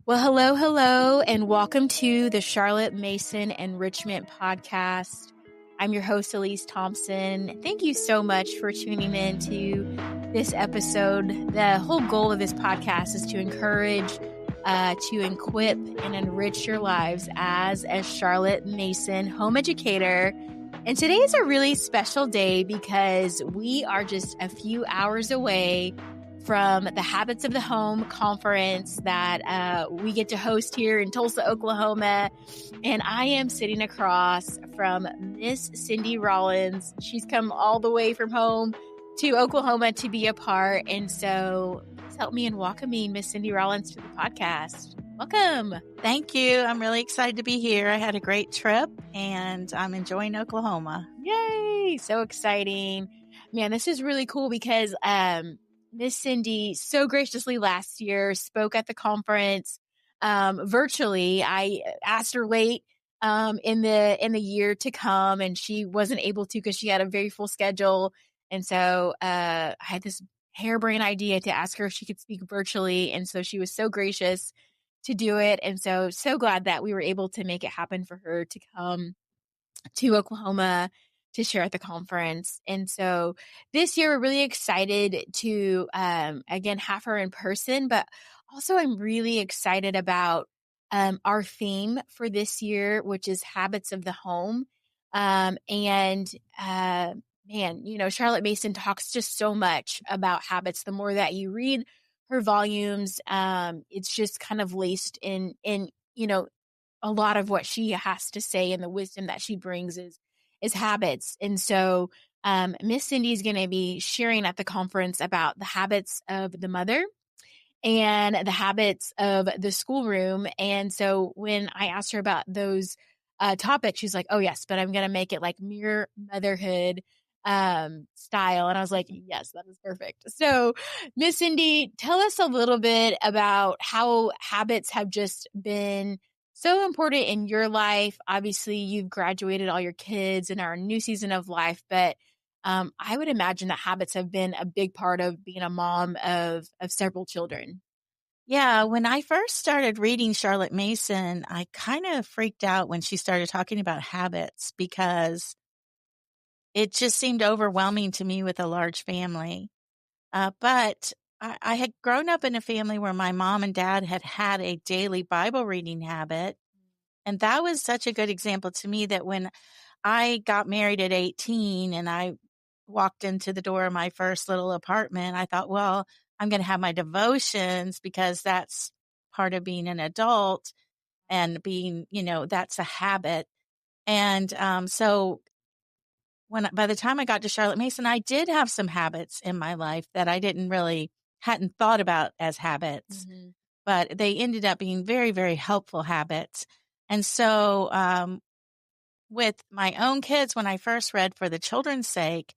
Well, hello, hello, and welcome to the Charlotte Mason Enrichment Podcast. I'm your host, Elise Thompson. Thank you so much for tuning in to this episode. The whole goal of this podcast is to encourage, to equip, and enrich your lives as a Charlotte Mason home educator. And today is a really special day because we are just a few hours away from the Habits of the Home conference that we get to host here in Tulsa, Oklahoma. And I am sitting across from Miss Cindy Rollins. She's come all the way from home to Oklahoma to be a part. And so please help me in welcoming Miss Cindy Rollins to the podcast. Welcome. Thank you. I'm really excited to be here. I had a great trip and I'm enjoying Oklahoma. Yay. So exciting. Man, this is really cool because Miss Cindy so graciously last year spoke at the conference virtually. I asked her late in the year to come, and she wasn't able to because she had a very full schedule. And so I had this harebrained idea to ask her if she could speak virtually, and so she was so gracious to do it. And so glad that we were able to make it happen for her to come to Oklahoma to share at the conference. And so this year we're really excited to, again, have her in person, but also I'm really excited about our theme for this year, which is Habits of the Home. Man, Charlotte Mason talks just so much about habits. The more that you read her volumes, it's just kind of laced in, a lot of what she has to say and the wisdom that she brings is habits. And so Miss Cindy is going to be sharing at the conference about the habits of the mother and the habits of the schoolroom. And so when I asked her about those topics, she's like, oh yes, but I'm going to make it like mere motherhood style. And I was like, yes, that is perfect. So Miss Cindy, tell us a little bit about how habits have just been so important in your life. Obviously, you've graduated all your kids and are a new season of life, but I would imagine that habits have been a big part of being a mom of several children. Yeah, when I first started reading Charlotte Mason, I kind of freaked out when she started talking about habits because it just seemed overwhelming to me with a large family. But I had grown up in a family where my mom and dad had a daily Bible reading habit. And that was such a good example to me that when I got married at 18 and I walked into the door of my first little apartment, I thought, well, I'm going to have my devotions because that's part of being an adult and being, that's a habit. And so by the time I got to Charlotte Mason, I did have some habits in my life that I hadn't thought about as habits, but they ended up being very, very helpful habits. And so, with my own kids, when I first read For the Children's Sake,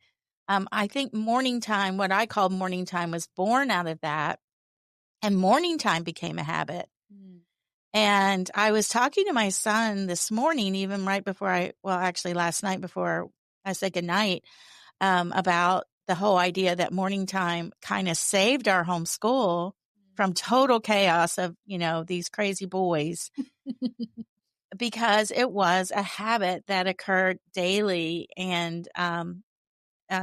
I think morning time, what I called morning time, was born out of that. And morning time became a habit. And I was talking to my son this morning, even right before actually last night before I said goodnight, about the whole idea that morning time kind of saved our homeschool from total chaos of, these crazy boys. Because it was a habit that occurred daily and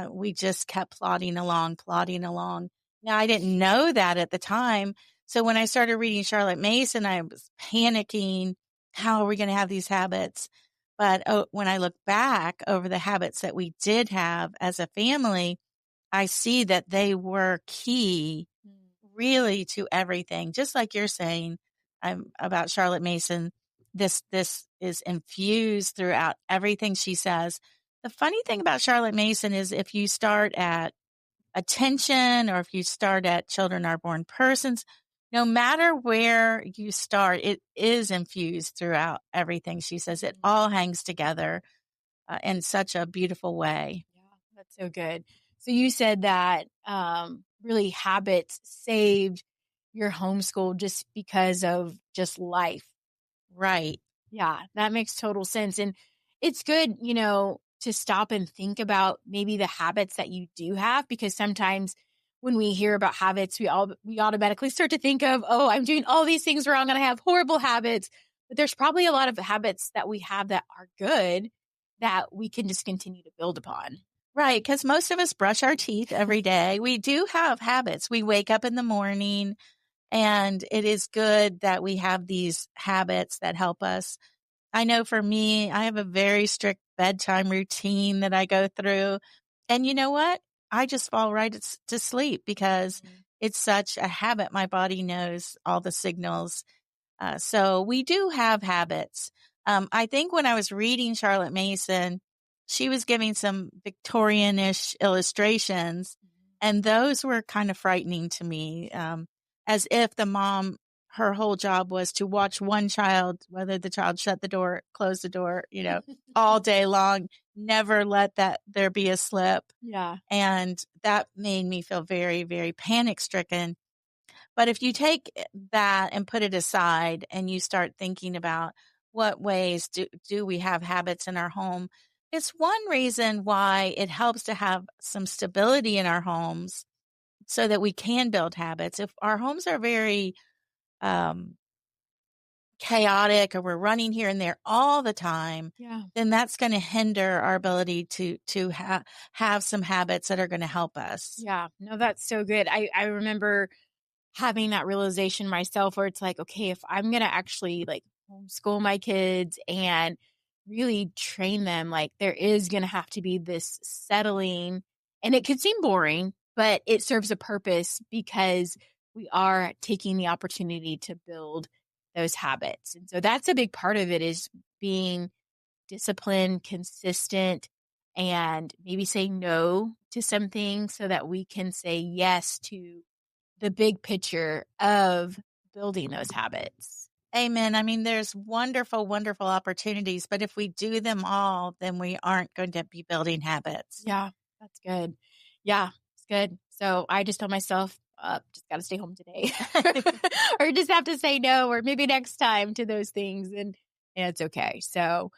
we just kept plodding along. Now, I didn't know that at the time. So when I started reading Charlotte Mason, I was panicking. How are we going to have these habits? But when I look back over the habits that we did have as a family, I see that they were key really to everything. Just like you're saying about Charlotte Mason, this is infused throughout everything she says. The funny thing about Charlotte Mason is if you start at attention or if you start at children are born persons, no matter where you start, it is infused throughout everything she says. It all hangs together in such a beautiful way. Yeah, that's so good. So you said that really habits saved your homeschool just because of just life. Right. Yeah, that makes total sense. And it's good, to stop and think about maybe the habits that you do have, because sometimes when we hear about habits, we automatically start to think of, oh, I'm doing all these things wrong and I have horrible habits. But there's probably a lot of habits that we have that are good that we can just continue to build upon. Right, because most of us brush our teeth every day. We do have habits. We wake up in the morning, and it is good that we have these habits that help us. I know for me, I have a very strict bedtime routine that I go through. And you know what? I just fall right to sleep because it's such a habit. My body knows all the signals. So we do have habits. I think when I was reading Charlotte Mason, she was giving some Victorian-ish illustrations, and those were kind of frightening to me, as if the mom, her whole job was to watch one child, whether the child shut the door, close the door, all day long, never let that there be a slip. Yeah. And that made me feel very, very panic stricken. But if you take that and put it aside and you start thinking about what ways do we have habits in our home, it's one reason why it helps to have some stability in our homes so that we can build habits. If our homes are very chaotic or we're running here and there all the time, then that's going to hinder our ability to have some habits that are going to help us. Yeah, no, that's so good. I remember having that realization myself where it's like, okay, if I'm going to actually like homeschool my kids and really train them, like there is going to have to be this settling, and it could seem boring, but it serves a purpose because we are taking the opportunity to build those habits. And so that's a big part of it, is being disciplined, consistent, and maybe saying no to some things so that we can say yes to the big picture of building those habits. Amen. I mean, there's wonderful, wonderful opportunities, but if we do them all, then we aren't going to be building habits. Yeah, that's good. Yeah, it's good. So I just tell myself, just got to stay home today, or just have to say no, or maybe next time to those things, and it's okay. So,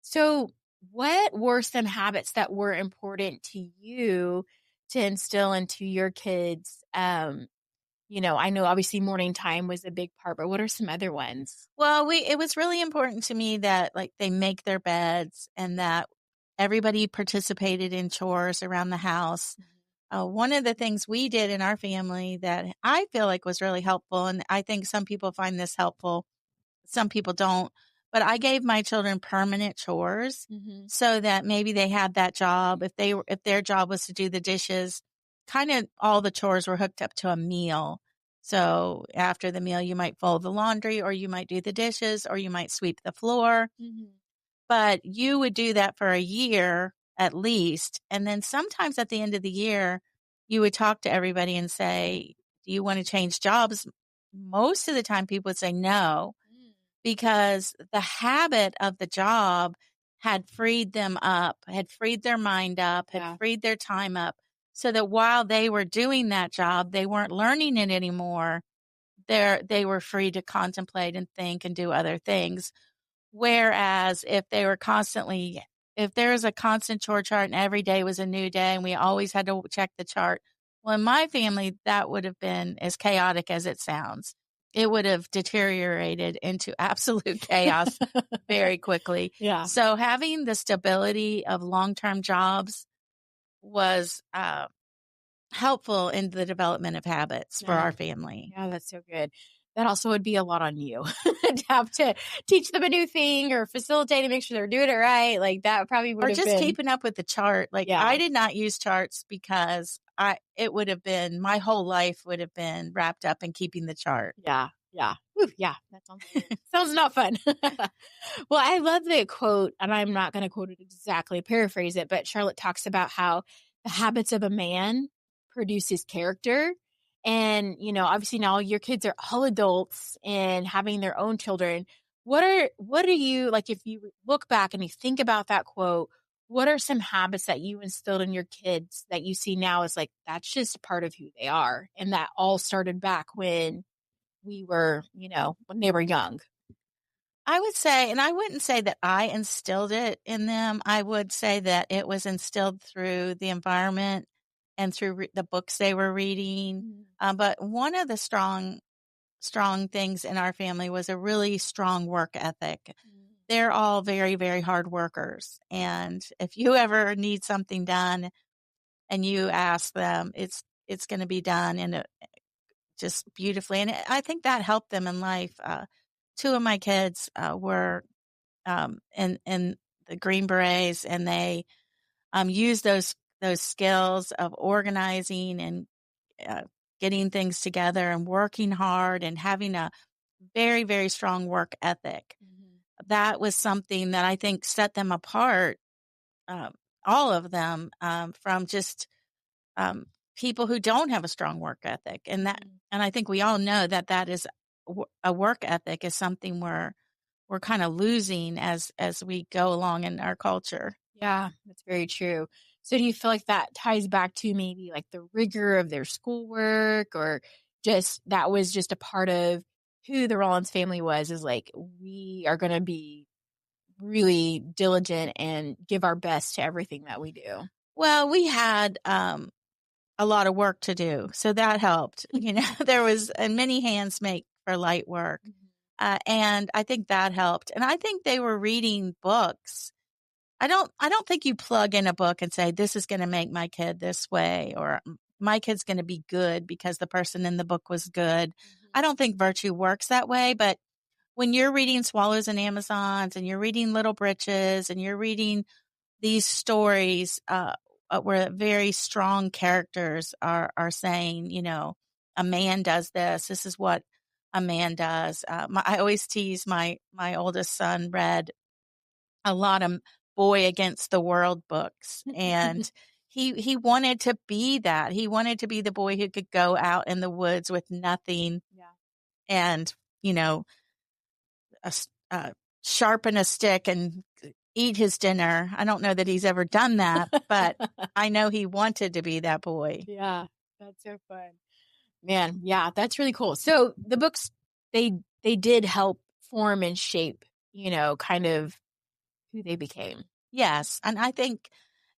so what were some habits that were important to you to instill into your kids? I know obviously morning time was a big part, but what are some other ones? Well, it was really important to me that like they make their beds and that everybody participated in chores around the house. One of the things we did in our family that I feel like was really helpful, and I think some people find this helpful, some people don't, but I gave my children permanent chores so that maybe they had that job. If their job was to do the dishes, kind of all the chores were hooked up to a meal. So after the meal, you might fold the laundry, or you might do the dishes, or you might sweep the floor. But you would do that for a year at least. And then sometimes at the end of the year, you would talk to everybody and say, do you want to change jobs? Most of the time people would say no, because the habit of the job had freed them up, had freed their mind up, had freed their time up, so that while they were doing that job, they weren't learning it anymore. They were free to contemplate and think and do other things. Whereas if there was a constant chore chart and every day was a new day and we always had to check the chart, well, in my family, that would have been as chaotic as it sounds. It would have deteriorated into absolute chaos very quickly. Yeah. So having the stability of long-term jobs was helpful in the development of habits for our family. Yeah, that's so good. That also would be a lot on you to have to teach them a new thing or facilitate and make sure they're doing it right. Like that probably would or have just been keeping up with the chart. Like I did not use charts because it would have been, my whole life would have been wrapped up in keeping the chart. Yeah. Yeah. Whew, yeah. That sounds not fun. Well, I love the quote, and I'm not going to quote it exactly, paraphrase it, but Charlotte talks about how the habits of a man produce his character. And, obviously now your kids are all adults and having their own children. What are you, like, if you look back and you think about that quote, what are some habits that you instilled in your kids that you see now as like, that's just part of who they are? And that all started back when we were, when they were young. I would say, and I wouldn't say that I instilled it in them. I would say that it was instilled through the environment and through the books they were reading. But one of the strong things in our family was a really strong work ethic. They're all very, very hard workers. And if you ever need something done and you ask them, it's going to be done just beautifully. And I think that helped them in life. Two of my kids were in the Green Berets, and they use those skills of organizing and uh, getting things together and working hard and having a very, very strong work ethic. That was something that I think set them apart, um, all of them, from just um, people who don't have a strong work ethic. And I think we all know that is a work ethic is something we're kind of losing as we go along in our culture. Yeah, that's very true. So do you feel like that ties back to maybe like the rigor of their schoolwork, or just that was just a part of who the Rollins family was, is like, we are going to be really diligent and give our best to everything that we do? Well, we had a lot of work to do, so that helped. There was many hands make for light work. And I think that helped. And I think they were reading books. I don't think you plug in a book and say, this is going to make my kid this way, or my kid's going to be good because the person in the book was good. I don't think virtue works that way. But when you're reading Swallows and Amazons, and you're reading Little Britches, and you're reading these stories, where very strong characters are saying, a man does this. This is what a man does. I always tease my oldest son read a lot of boy against the world books, and he wanted to be that. He wanted to be the boy who could go out in the woods with nothing, and sharpen a stick and eat his dinner. I don't know that he's ever done that, but I know he wanted to be that boy. Yeah, that's so fun. Man, yeah, that's really cool. So the books, they did help form and shape, kind of who they became. Yes. And I think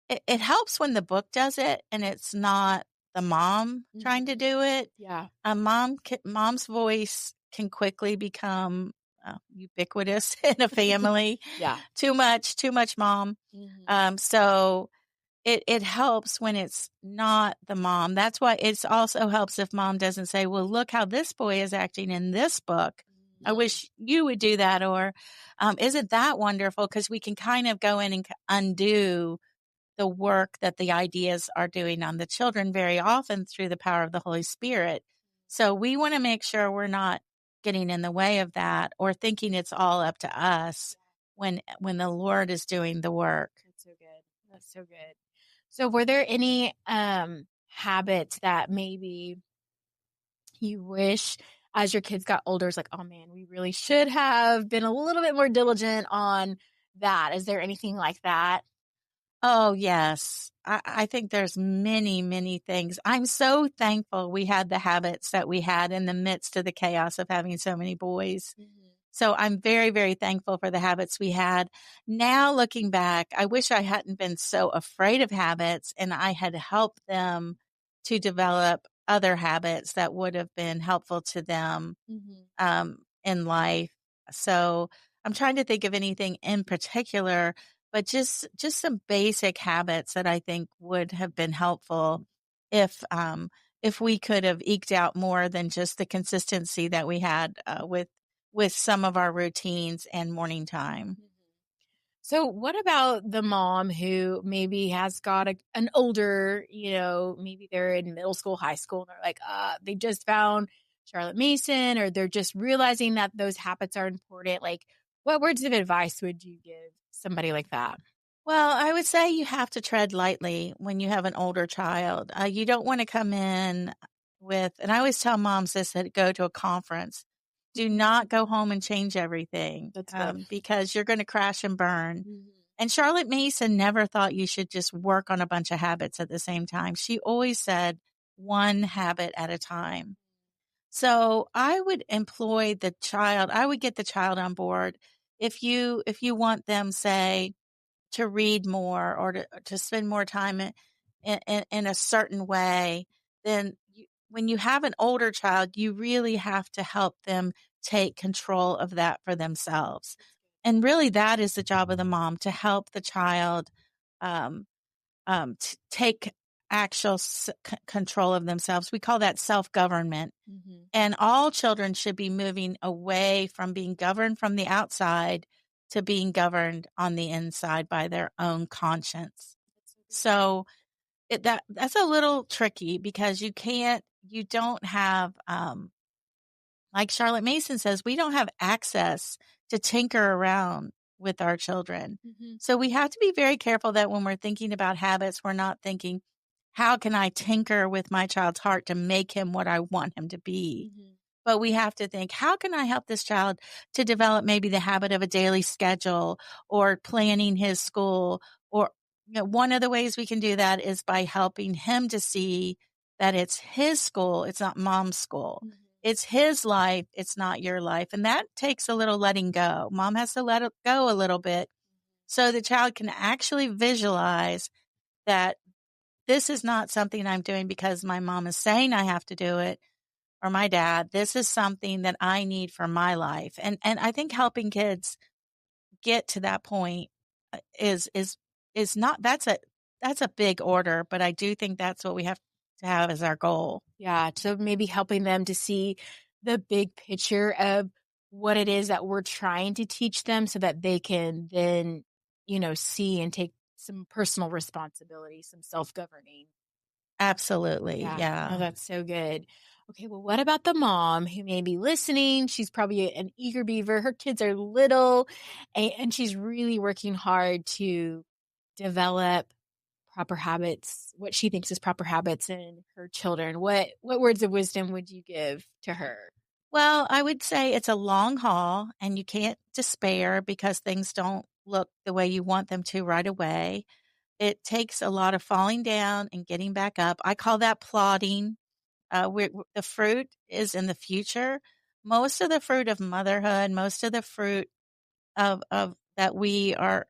it helps when the book does it and it's not the mom trying to do it. Yeah. Mom's voice can quickly become ubiquitous in a family. Yeah. Too much mom. So it helps when it's not the mom. That's why it also helps if mom doesn't say, well, look how this boy is acting in this book. I wish you would do that. Or isn't that wonderful? Because we can kind of go in and undo the work that the ideas are doing on the children very often through the power of the Holy Spirit. So we want to make sure we're not getting in the way of that or thinking it's all up to us when the Lord is doing the work. That's so good. That's so good. So were there any habits that maybe you wish as your kids got older, it's like, oh man, we really should have been a little bit more diligent on that? Is there anything like that? Oh, yes. I think there's many, many things. I'm so thankful we had the habits that we had in the midst of the chaos of having so many boys. So I'm very, very thankful for the habits we had. Now looking back, I wish I hadn't been so afraid of habits and I had helped them to develop other habits that would have been helpful to them in life. So I'm trying to think of anything in particular, but just some basic habits that I think would have been helpful if we could have eked out more than just the consistency that we had with some of our routines and morning time. So what about the mom who maybe has got an older, maybe they're in middle school, high school, and they're like, they just found Charlotte Mason, or they're just realizing that those habits are important. Like, what words of advice would you give somebody like that? Well, I would say you have to tread lightly when you have an older child. You don't want to come in with, and I always tell moms this that go to a conference, do not go home and change everything. That's good. Because you're going to crash and burn. And Charlotte Mason never thought you should just work on a bunch of habits at the same time. She always said one habit at a time. So I would employ the child. I would get the child on board. If you want them, say, to read more or to spend more time in a certain way, then when you have an older child, you really have to help them take control of that for themselves. And really, that is the job of the mom, to help the child um, take actual control of themselves. We call that self-government. Mm-hmm. And all children should be moving away from being governed from the outside to being governed on the inside by their own conscience. So that's a little tricky because you don't have, like Charlotte Mason says, we don't have access to tinker around with our children. Mm-hmm. So we have to be very careful that when we're thinking about habits, we're not thinking, how can I tinker with my child's heart to make him what I want him to be? Mm-hmm. But we have to think, how can I help this child to develop maybe the habit of a daily schedule or planning his school? Or, one of the ways we can do that is by helping him to see that it's his school. It's not mom's school. Mm-hmm. It's his life. It's not your life. And that takes a little letting go. Mom has to let it go a little bit so the child can actually visualize that this is not something I'm doing because my mom is saying I have to do it, or my dad. This is something that I need for my life. And I think helping kids get to that point is not, that's a big order, but I do think that's what we have to have as our goal. Yeah. So maybe helping them to see the big picture of what it is that we're trying to teach them so that they can then, see and take some personal responsibility, some self-governing. Absolutely. Yeah. Oh, Yeah. that's so good. Okay. Well, what about the mom who may be listening? She's probably an eager beaver. Her kids are little and she's really working hard to develop proper habits, what she thinks is proper habits in her children. What words of wisdom would you give to her? Well, I would say it's a long haul and you can't despair because things don't look the way you want them to right away. It takes a lot of falling down and getting back up. I call that plodding. The fruit is in the future. Most of the fruit of motherhood, most of the fruit of that we are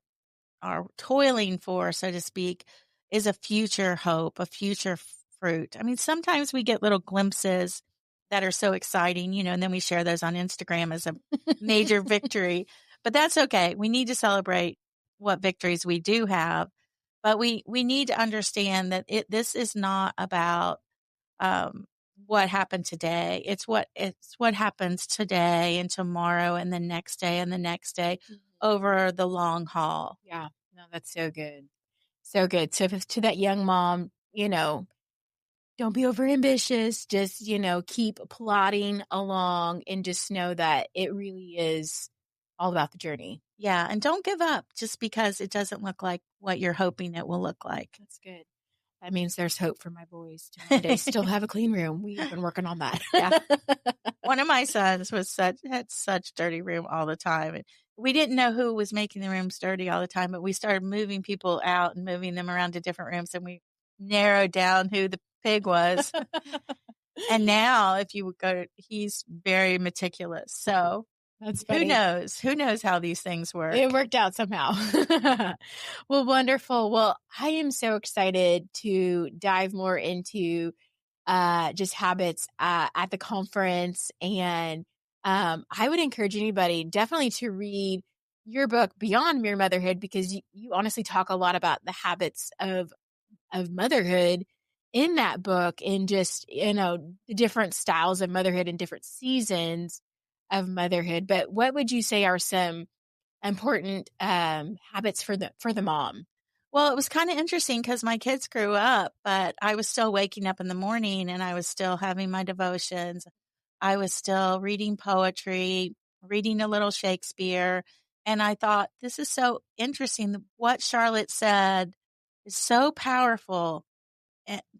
toiling for, so to speak, is a future hope, a future fruit. I mean, sometimes we get little glimpses that are so exciting, and then we share those on Instagram as a major victory, but that's okay. We need to celebrate what victories we do have, but we need to understand that this is not about, um, what happened today. It's what happens today and tomorrow and the next day and the next day over the long haul. Yeah. No, that's so good. So good. So if to that young mom, don't be over ambitious. Just, keep plodding along and just know that it really is all about the journey. Yeah, and don't give up just because it doesn't look like what you're hoping it will look like. That's good. That means there's hope for my boys to one day still have a clean room. We have been working on that. Yeah. One of my sons had such dirty room all the time. And we didn't know who was making the rooms dirty all the time, but we started moving people out and moving them around to different rooms, and we narrowed down who the pig was. And now if you would he's very meticulous. So That's funny. Who knows how these things work. It worked out somehow. Well, wonderful. Well, I am so excited to dive more into just habits at the conference. And I would encourage anybody definitely to read your book, Beyond Mere Motherhood, because you honestly talk a lot about the habits of motherhood in that book, and just, the different styles of motherhood and different seasons of motherhood. But what would you say are some important habits for the mom? Well, it was kind of interesting because my kids grew up, but I was still waking up in the morning and I was still having my devotions. I was still reading poetry, reading a little Shakespeare. And I thought, this is so interesting. What Charlotte said is so powerful,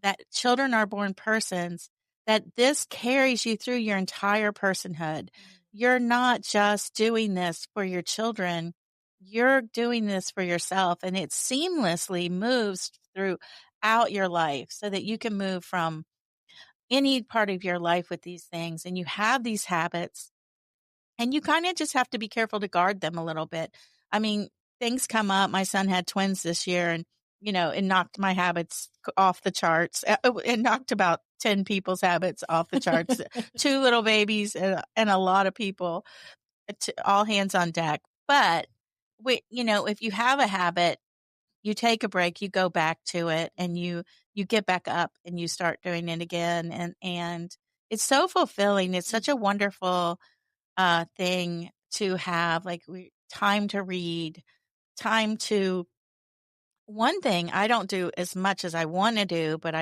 that children are born persons, that this carries you through your entire personhood. You're not just doing this for your children. You're doing this for yourself, and it seamlessly moves throughout your life so that you can move from any part of your life with these things, and you have these habits, and you kind of just have to be careful to guard them a little bit. I mean, things come up. My son had twins this year, and it knocked my habits off the charts. It knocked about 10 people's habits off the charts. 2 little babies and a lot of people, all hands on deck. But if you have a habit, you take a break, you go back to it, and you get back up and you start doing it again. And it's so fulfilling. It's such a wonderful thing to have, like time to read, time to. One thing I don't do as much as I want to do, but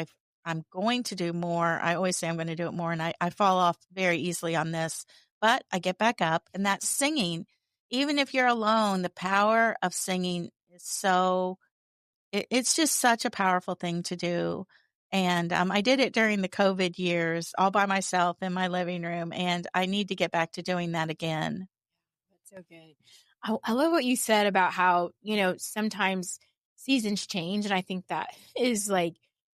I'm going to do more. I always say I'm going to do it more, and I fall off very easily on this, but I get back up, and that's singing. Even if you're alone, the power of singing is it's just such a powerful thing to do. And I did it during the COVID years all by myself in my living room, and I need to get back to doing that again. That's so good. I love what you said about how, sometimes seasons change. And I think that is like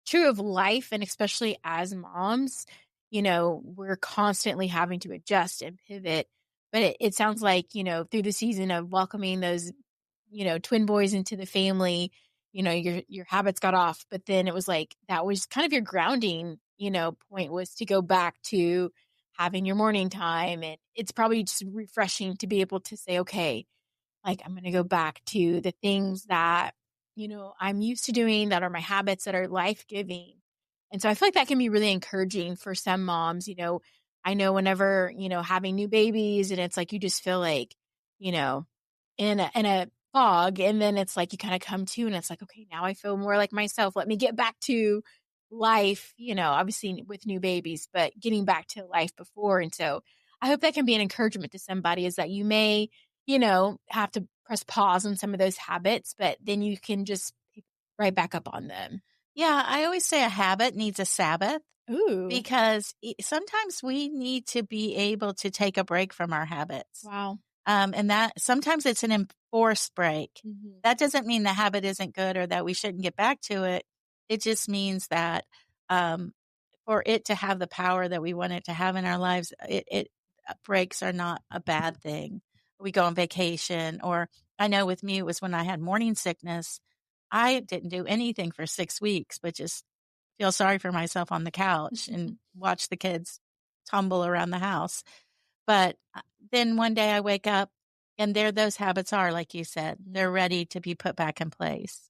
true of life. And especially as moms, we're constantly having to adjust and pivot. But it sounds like, through the season of welcoming those, twin boys into the family, your habits got off. But then it was like, that was kind of your grounding, point, was to go back to having your morning time. And it's probably just refreshing to be able to say, okay, like I'm going to go back to the things that, I'm used to doing, that are my habits, that are life-giving. And so I feel like that can be really encouraging for some moms. I know whenever, having new babies, and it's like, you just feel like, in a fog. And then it's like, you kind of come to, and it's like, okay, now I feel more like myself. Let me get back to life, obviously with new babies, but getting back to life before. And so I hope that can be an encouragement to somebody, is that you may, have to press pause on some of those habits, but then you can just pick right back up on them. Yeah, I always say a habit needs a Sabbath. Ooh. Because sometimes we need to be able to take a break from our habits. Wow. And that sometimes it's an enforced break. Mm-hmm. That doesn't mean the habit isn't good or that we shouldn't get back to it. It just means that for it to have the power that we want it to have in our lives, breaks are not a bad thing. We go on vacation, or I know with me, it was when I had morning sickness. I didn't do anything for 6 weeks, but just feel sorry for myself on the couch and watch the kids tumble around the house. But then one day I wake up, and there those habits are, like you said, they're ready to be put back in place.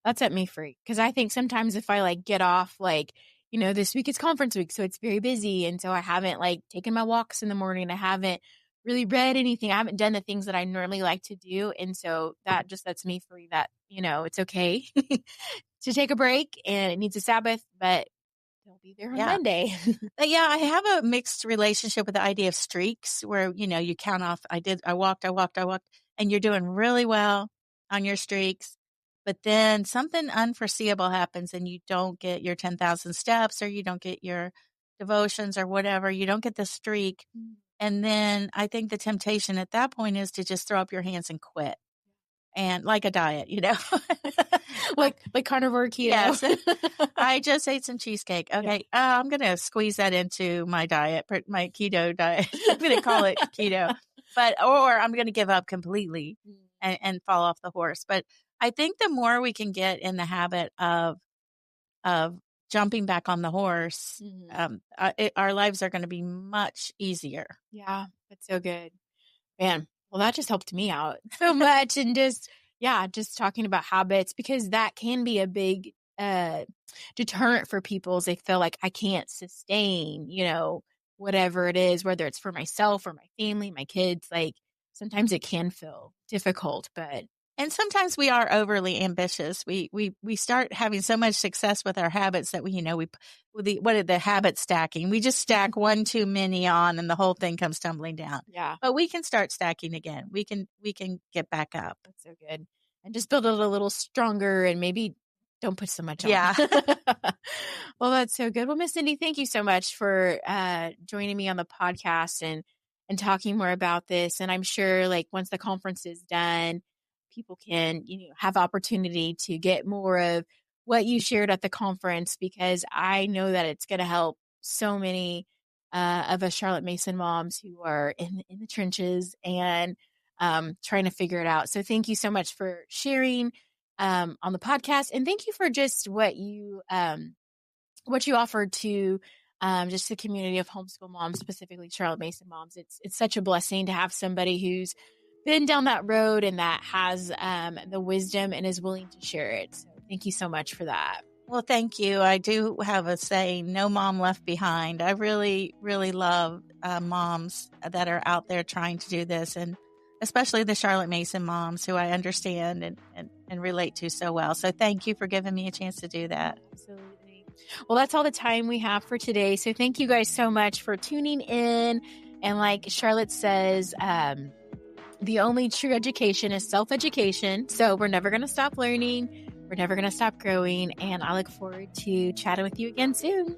That set me free. Because I think sometimes if I get off, this week is conference week, so it's very busy. And so I haven't taken my walks in the morning. I haven't really read anything. I haven't done the things that I normally like to do. And so that just sets me free, that, it's okay to take a break, and it needs a Sabbath, but they'll be there on Monday. But yeah, I have a mixed relationship with the idea of streaks, where, you count off. I walked, and you're doing really well on your streaks. But then something unforeseeable happens, and you don't get your 10,000 steps, or you don't get your devotions or whatever. You don't get the streak. Mm-hmm. And then I think the temptation at that point is to just throw up your hands and quit. And like a diet, like carnivore keto. Yes. I just ate some cheesecake. Okay. Yeah. I'm going to squeeze that into my diet, my keto diet. I'm going to call it keto, or I'm going to give up completely and fall off the horse. But I think the more we can get in the habit of jumping back on the horse, our lives are going to be much easier. Yeah. That's so good, man. Well, that just helped me out so much. And just talking about habits, because that can be a big deterrent for people, as they feel like I can't sustain, whatever it is, whether it's for myself or my family, my kids. Sometimes it can feel difficult, and sometimes we are overly ambitious. We start having so much success with our habits that what are the habit stacking? We just stack one too many on, and the whole thing comes tumbling down. Yeah. But we can start stacking again. We can get back up. That's so good. And just build it a little stronger, and maybe don't put so much on. Yeah. Well, that's so good. Well, Miss Cindy, thank you so much for joining me on the podcast and talking more about this. And I'm sure once the conference is done, people can, have opportunity to get more of what you shared at the conference, because I know that it's going to help so many of us Charlotte Mason moms who are in the trenches and trying to figure it out. So thank you so much for sharing on the podcast. And thank you for just what you offered to just the community of homeschool moms, specifically Charlotte Mason moms. It's such a blessing to have somebody who's been down that road and that has the wisdom and is willing to share it. So thank you so much for that. Well, thank you. I do have a saying, no mom left behind. I really, really love moms that are out there trying to do this, and especially the Charlotte Mason moms who I understand and relate to so well. So thank you for giving me a chance to do that. Absolutely. Well, that's all the time we have for today. So thank you guys so much for tuning in. And like Charlotte says, the only true education is self-education. So we're never going to stop learning. We're never going to stop growing. And I look forward to chatting with you again soon.